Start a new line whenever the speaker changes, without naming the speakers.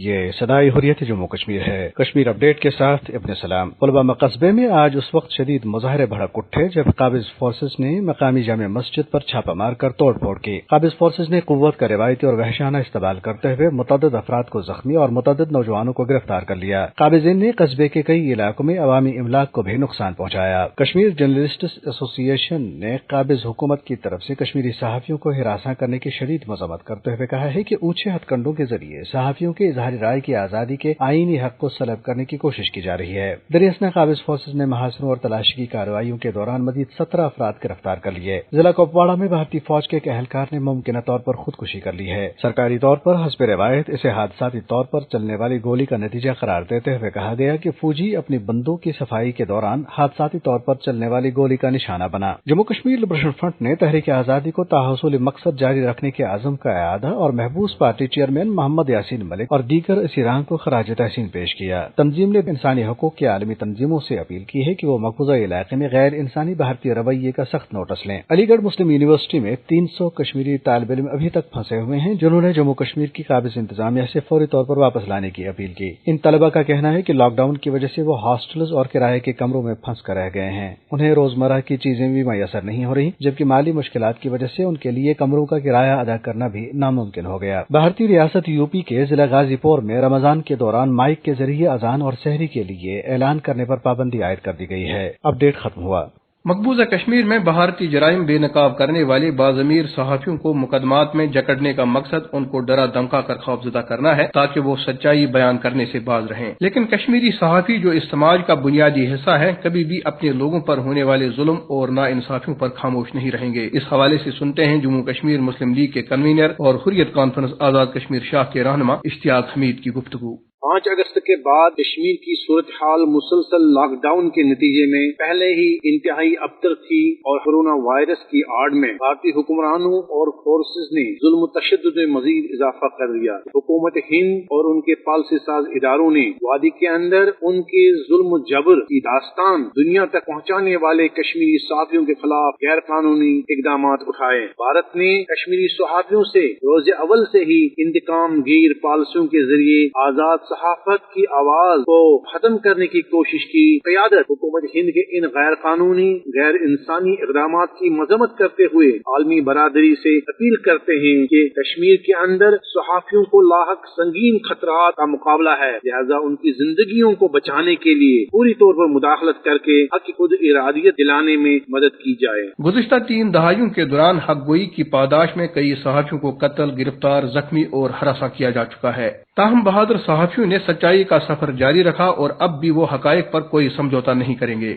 یہ سدائے حریت جموں کشمیر ہے۔ کشمیر اپڈیٹ کے ساتھ ابن سلام۔ پلوامہ قصبے میں آج اس وقت شدید مظاہرے بھڑک اٹھے جب قابض فورسز نے مقامی جامع مسجد پر چھاپہ مار کر توڑ پھوڑ کی۔ قابض فورسز نے قوت کا روایتی اور وحشیانہ استعمال کرتے ہوئے متعدد افراد کو زخمی اور متعدد نوجوانوں کو گرفتار کر لیا۔ قابضین نے قصبے کے کئی علاقوں میں عوامی املاک کو بھی نقصان پہنچایا۔ کشمیر جرنلسٹس ایسوسی ایشن نے قابض حکومت کی طرف سے کشمیری صحافیوں کو ہراساں کرنے کی شدید مذمت کرتے ہوئے کہا ہے کہ اونچے ہتھ کنڈوں کے ذریعے صحافیوں کے اظہار رائے کی آزادی کے آئینی حق کو سلب کرنے کی کوشش کی جا رہی ہے۔ دریاسنا قابض فورسز نے محاصروں اور تلاشی کی کارروائیوں کے دوران مزید 17 افراد گرفتار کر لیے۔ ضلع کپواڑہ میں بھارتی فوج کے ایک اہلکار نے ممکنہ طور پر خودکشی کر لی ہے۔ سرکاری طور پر حسب روایت اسے حادثاتی طور پر چلنے والی گولی کا نتیجہ قرار دیتے ہوئے کہا گیا کہ فوجی اپنی بندوق کی صفائی کے دوران حادثاتی طور پر چلنے والی گولی کا نشانہ بنا۔ جموں کشمیر لبریشن فرنٹ نے تحریک آزادی کو تاحصول مقصد جاری رکھنے کے عزم کا اعادہ اور محبوس پارٹی چیئرمین محمد یاسین ملک اور دیگر اسیران کو خراج تحسین پیش کیا۔ تنظیم نے انسانی حقوق کی عالمی تنظیموں سے اپیل کی ہے کہ وہ مقبوضہ علاقے میں غیر انسانی بھارتی رویے کا سخت نوٹس لیں۔ علی گڑھ مسلم یونیورسٹی میں 300 کشمیری طالب علم ابھی تک پھنسے ہوئے ہیں جنہوں نے جموں کشمیر کی قابض انتظامیہ سے فوری طور پر واپس لانے کی اپیل کی۔ ان طلبہ کا کہنا ہے کہ لاک ڈاؤن کی وجہ سے وہ ہاسٹلز اور کرائے کے کمروں میں پھنس کر رہ گئے ہیں۔ انہیں روزمرہ کی چیزیں بھی میسر نہیں ہو رہی جبکہ مالی مشکلات کی وجہ سے ان کے لیے کمروں کا کرایہ ادا کرنا بھی ناممکن ہو گیا۔ بھارتی ریاست یو پی کے ضلع غازی پور میں رمضان کے دوران مائک کے ذریعے اذان اور سحری کے لیے اعلان کرنے پر پابندی عائد کر دی گئی ہے۔ اپڈیٹ ختم ہوا۔
مقبوضہ کشمیر میں بھارتی جرائم بے نقاب کرنے والے باضمیر صحافیوں کو مقدمات میں جکڑنے کا مقصد ان کو ڈرا دھمکا کر خوفزدہ کرنا ہے تاکہ وہ سچائی بیان کرنے سے باز رہیں، لیکن کشمیری صحافی جو اس سماج کا بنیادی حصہ ہے کبھی بھی اپنے لوگوں پر ہونے والے ظلم اور ناانصافیوں پر خاموش نہیں رہیں گے۔ اس حوالے سے سنتے ہیں جموں کشمیر مسلم لیگ کے کنوینر اور حریت کانفرنس آزاد کشمیر شاخ کے رہنما اشتیاق حمید کی گفتگو۔
5 اگست کے بعد کشمیر کی صورتحال مسلسل لاک ڈاؤن کے نتیجے میں پہلے ہی انتہائی ابتر تھی اور کورونا وائرس کی آڑ میں بھارتی حکمرانوں اور فورسز نے ظلم و تشدد میں مزید اضافہ کر دیا۔ حکومت ہند اور ان کے پالیسی ساز اداروں نے وادی کے اندر ان کے ظلم و جبر کی داستان دنیا تک پہنچانے والے کشمیری صحافیوں کے خلاف غیر قانونی اقدامات اٹھائے۔ بھارت نے کشمیری صحافیوں سے روز اول سے ہی انتقام گیر پالیسیوں کے ذریعے آزاد صحافت کی آواز کو ختم کرنے کی کوشش کی۔ قیادت حکومت ہند کے ان غیر قانونی غیر انسانی اقدامات کی مذمت کرتے ہوئے عالمی برادری سے اپیل کرتے ہیں کہ کشمیر کے اندر صحافیوں کو لاحق سنگین خطرات کا مقابلہ ہے، لہذا ان کی زندگیوں کو بچانے کے لیے پوری طور پر مداخلت کر کے حق کی خود ارادیت دلانے میں مدد کی جائے۔
گزشتہ 3 دہائیوں کے دوران حق گوئی کی پاداش میں کئی صحافیوں کو قتل، گرفتار، زخمی اور ہراساں کیا جا چکا ہے۔ تاہم بہادر صحافیوں نے سچائی کا سفر جاری رکھا اور اب بھی وہ حقائق پر کوئی سمجھوتا نہیں کریں گے۔